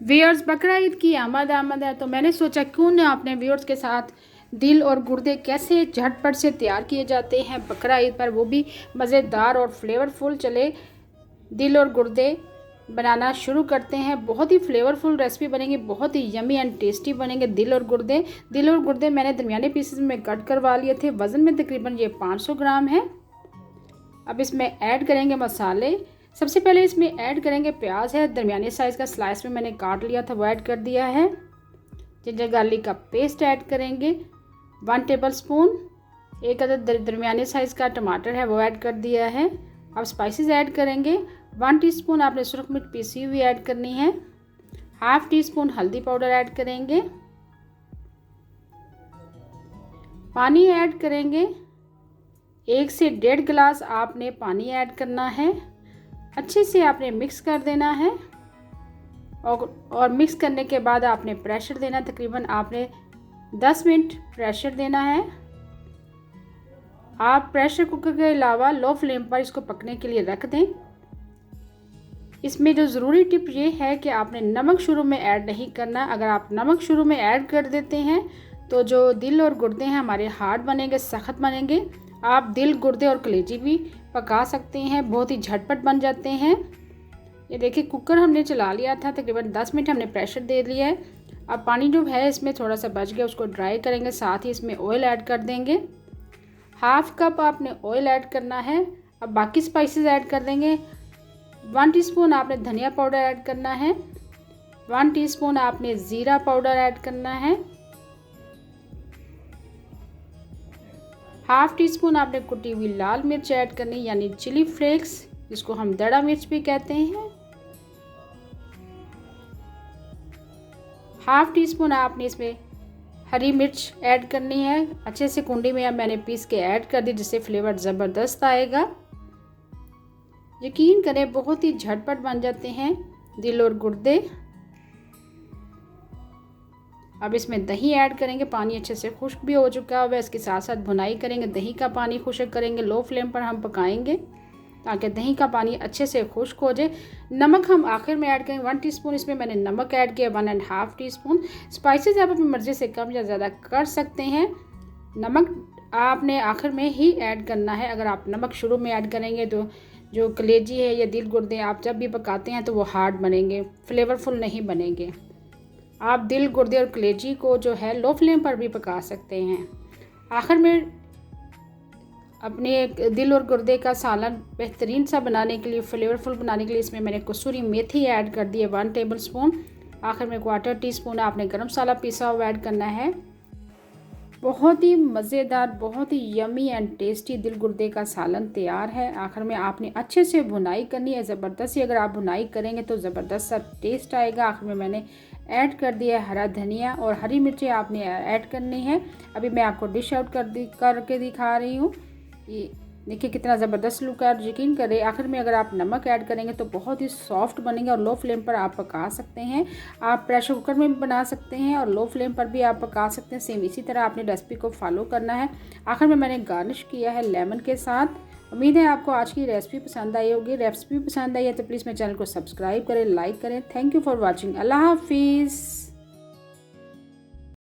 Viewers, बकरा ईद की आमद है, तो मैंने सोचा क्यों ना अपने व्यूअर्स के साथ दिल और गुर्दे कैसे झटपट से तैयार किए जाते हैं बकरा ईद पर, वो भी मज़ेदार और फ्लेवरफुल। चले दिल और गुर्दे बनाना शुरू करते हैं। बहुत ही फ्लेवरफुल रेसिपी बनेगी, बहुत ही यमी एंड टेस्टी बनेंगे दिल और गुर्दे मैंने दरमियाने पीसेस में कट करवा लिए थे। वज़न में तकरीबन ये 500 ग्राम है। अब इसमें ऐड करेंगे मसाले। सबसे पहले इसमें ऐड करेंगे प्याज है, दरमियाने साइज़ का स्लाइस में मैंने काट लिया था, वो ऐड कर दिया है। जिंजर गार्लिक का पेस्ट ऐड करेंगे 1 टेबल स्पून। एक अदद दरमियाने साइज़ का टमाटर है, वो ऐड कर दिया है। अब स्पाइसेस ऐड करेंगे। 1 टीस्पून आपने सुरख मिर्च पीसी हुई ऐड करनी है। हाफ टी स्पून हल्दी पाउडर ऐड करेंगे। पानी ऐड करेंगे। 1 से 1.5 गिलास आपने पानी ऐड करना है। अच्छे से आपने मिक्स कर देना है और मिक्स करने के बाद आपने प्रेशर देना। तकरीबन आपने 10 मिनट प्रेशर देना है। आप प्रेशर कुकर के अलावा लो फ्लेम पर इसको पकने के लिए रख दें। इसमें जो ज़रूरी टिप ये है कि आपने नमक शुरू में ऐड नहीं करना। अगर आप नमक शुरू में ऐड कर देते हैं तो जो दिल और गुर्दे हैं हमारे हार्ड बनेंगे, सख्त बनेंगे। आप दिल, गुर्दे और कलेजी भी पका सकते हैं, बहुत ही झटपट बन जाते हैं। ये देखिए कुकर हमने चला लिया था, तकरीबन 10 मिनट हमने प्रेशर दे लिया है। अब पानी जो है इसमें थोड़ा सा बच गया, उसको ड्राई करेंगे। साथ ही इसमें ऑयल ऐड कर देंगे। हाफ कप आपने ऑयल ऐड करना है। अब बाकी स्पाइसेस ऐड कर देंगे। 1 टीस्पून आपने धनिया पाउडर ऐड करना है। 1 टीस्पून आपने ज़ीरा पाउडर ऐड करना है। हाफ टी स्पून आपने कुटी हुई लाल मिर्च ऐड करनी, यानी चिली फ्लेक्स, जिसको हम दड़ा मिर्च भी कहते हैं। हाफ टी स्पून आपने इसमें हरी मिर्च ऐड करनी है। अच्छे से कुंडी में मैंने पीस के ऐड कर दी, जिससे फ्लेवर ज़बरदस्त आएगा। यकीन करें बहुत ही झटपट बन जाते हैं दिल और गुर्दे। अब इसमें दही ऐड करेंगे। पानी अच्छे से खुश्क भी हो चुका है। इसके साथ साथ भुनाई करेंगे, दही का पानी खुश्क करेंगे। लो फ्लेम पर हम पकाएंगे ताकि दही का पानी अच्छे से खुश्क हो जाए। नमक हम आखिर में ऐड करेंगे। 1 टीस्पून इसमें मैंने नमक ऐड किया, 1.5 टीस्पून। स्पाइसेस आप अपनी मर्ज़ी से कम या ज़्यादा कर सकते हैं। नमक आपने आखिर में ही ऐड करना है। अगर आप नमक शुरू में ऐड करेंगे तो जो कलेजी है या दिल गुर्दे आप जब भी पकाते हैं तो वो हार्ड बनेंगे, फ्लेवरफुल नहीं बनेंगे। आप दिल, गुर्दे और कलेजी को जो है लो फ्लेम पर भी पका सकते हैं। आखिर में अपने दिल और गुर्दे का सालन बेहतरीन सा बनाने के लिए, फ्लेवरफुल बनाने के लिए इसमें मैंने कसूरी मेथी ऐड कर दी है 1 टेबल स्पून। आखिर में 1/4 टीस्पून आपने गरम मसाला पिसा हुआ ऐड करना है। बहुत ही मज़ेदार, बहुत ही यमी एंड टेस्टी दिल गुर्दे का सालन तैयार है। आखिर में आपने अच्छे से भुनाई करनी है, ज़बरदस्त सी। अगर आप भुनाई करेंगे तो ज़बरदस्त सा टेस्ट आएगा। आखिर में मैंने ऐड कर दिया है हरा धनिया और हरी मिर्चें आपने ऐड करनी है। अभी मैं आपको डिश आउट करके दिखा रही हूँ। ये देखिए कितना ज़बरदस्त लुक है। यकीन करें आखिर में अगर आप नमक ऐड करेंगे तो बहुत ही सॉफ्ट बनेंगे और लो फ्लेम पर आप पका सकते हैं। आप प्रेशर कुकर में भी बना सकते हैं और लो फ्लेम पर भी आप पका सकते हैं। सेम इसी तरह आपने रेसिपी को फॉलो करना है। आखिर में मैंने गार्निश किया है लेमन के साथ। उम्मीद है आपको आज की रेसिपी पसंद आई होगी। रेसिपी पसंद आई है तो प्लीज़ मेरे चैनल को सब्सक्राइब करें, लाइक करें। Thank you for watching. अल्लाह हाफिज़।